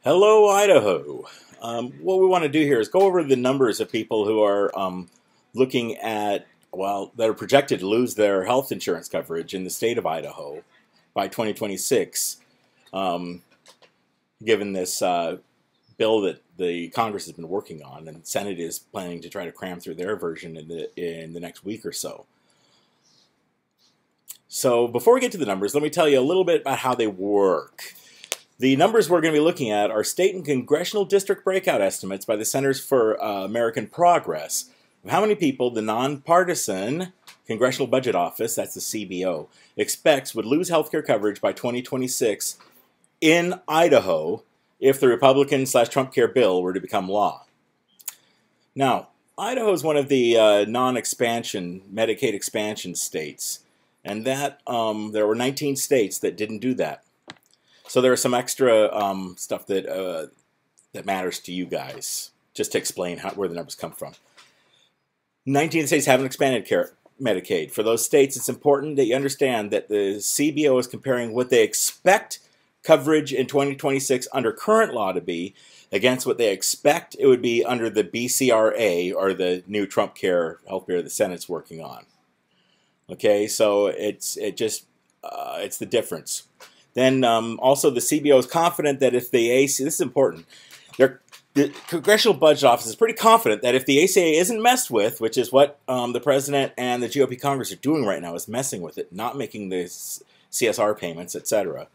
Hello, Idaho. What we want to do here is go over the numbers of people who are looking at, well, that are projected to lose their health insurance coverage in the state of Idaho by 2026, um, given this bill that the Congress has been working on, and the Senate is planning to try to cram through their version in the next week or so. So before we get to the numbers, let me tell you a little bit about how they work. The numbers we're going to be looking at are state and congressional district breakout estimates by the Centers for American Progress of how many people the nonpartisan Congressional Budget Office, that's the CBO, expects would lose health care coverage by 2026 in Idaho if the Republican/Trump care bill were to become law. Now, Idaho is one of the non-expansion, Medicaid expansion states, and that there were 19 states that didn't do that. So there are some extra stuff that that matters to you guys, just to explain where the numbers come from. 19 states haven't expanded Medicaid. For those states, it's important that you understand that the CBO is comparing what they expect coverage in 2026 under current law to be against what they expect it would be under the BCRA, or the new Trump care health bill the Senate's working on. Okay, so it's the difference. Then also the CBO is confident that if the ACA, this is important, the Congressional Budget Office is pretty confident that if the ACA isn't messed with, which is what the President and the GOP Congress are doing right now, is messing with it, not making the CSR payments, etc.,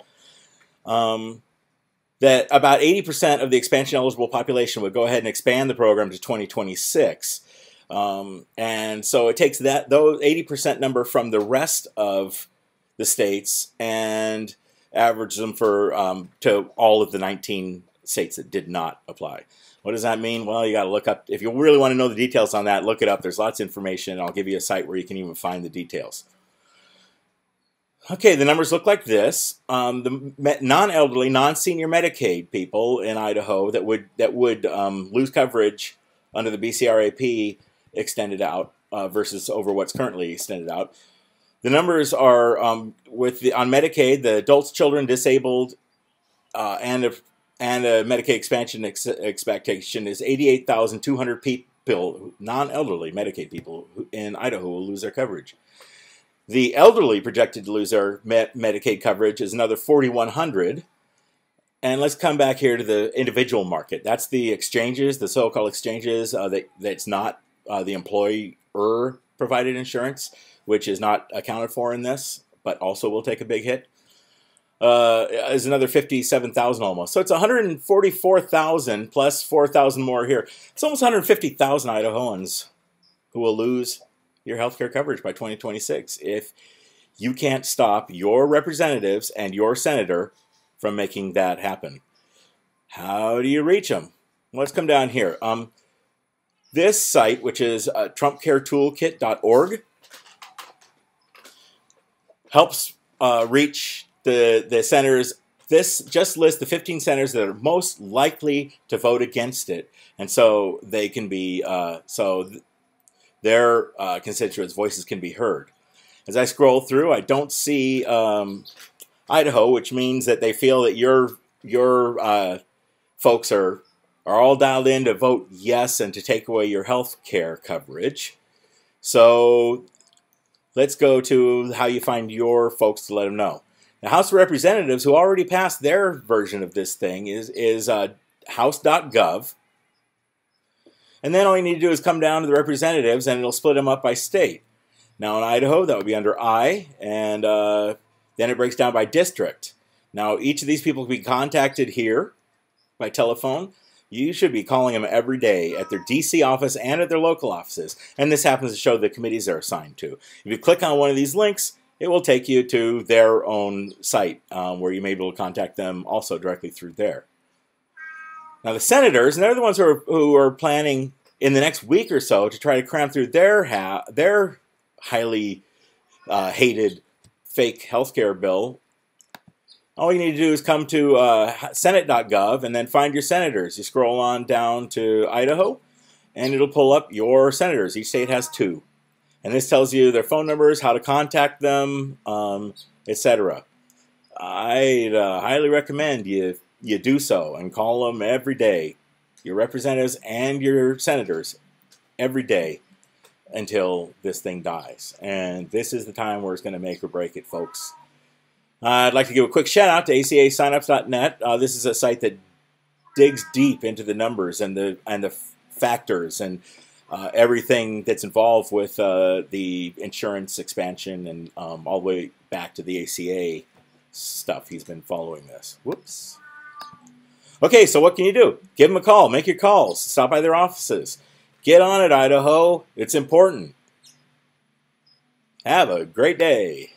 that about 80% of the expansion-eligible population would go ahead and expand the program to 2026. And so it takes those 80% number from the rest of the states and averages them for to all of the 19 states that did not apply. What does that mean? Well, you got to look up. If you really want to know the details on that, look it up. There's lots of information. I'll give you a site where you can even find the details. Okay, the numbers look like this. The non-elderly, non-senior Medicaid people in Idaho that would lose coverage under the BCRAP extended out versus over what's currently extended out. The numbers are on Medicaid, the adults, children, disabled, and a Medicaid expansion expectation is 88,200 people, non-elderly Medicaid people in Idaho will lose their coverage. The elderly projected to lose their Medicaid coverage is another 4,100. And let's come back here to the individual market. That's the exchanges, the so-called exchanges that's not the employer-provided insurance, which is not accounted for in this, but also will take a big hit, is another 57,000 almost. So it's 144,000 plus 4,000 more here. It's almost 150,000 Idahoans who will lose your health care coverage by 2026 if you can't stop your representatives and your senator from making that happen. How do you reach them? Let's come down here. This site, which is TrumpCareToolkit.org, helps reach the senators. This just lists the 15 senators that are most likely to vote against it, and so they can be their constituents' voices can be heard. As I scroll through, I don't see Idaho, which means that they feel that your folks are all dialed in to vote yes and to take away your health care coverage. So let's go to how you find your folks to let them know. The House of Representatives, who already passed their version of this thing, is house.gov. And then all you need to do is come down to the representatives, and it'll split them up by state. Now in Idaho, that would be under I, and then it breaks down by district. Now each of these people can be contacted here by telephone. You should be calling them every day at their DC office and at their local offices. And this happens to show the committees they're assigned to. If you click on one of these links, it will take you to their own site where you may be able to contact them also directly through there. Now the senators, and they're the ones who are planning in the next week or so to try to cram through their highly hated fake healthcare bill. All you need to do is come to Senate.gov and then find your senators. You scroll on down to Idaho, and it'll pull up your senators. Each state has 2. And this tells you their phone numbers, how to contact them, etc. I'd highly recommend you you do so and call them every day, your representatives and your senators, every day until this thing dies. And this is the time where it's going to make or break it, folks. I'd like to give a quick shout out to acasignups.net. This is a site that digs deep into the numbers and the factors and everything that's involved with the insurance expansion and all the way back to the ACA stuff. He's been following this. Whoops. Okay, so what can you do? Give them a call. Make your calls. Stop by their offices. Get on it, Idaho. It's important. Have a great day.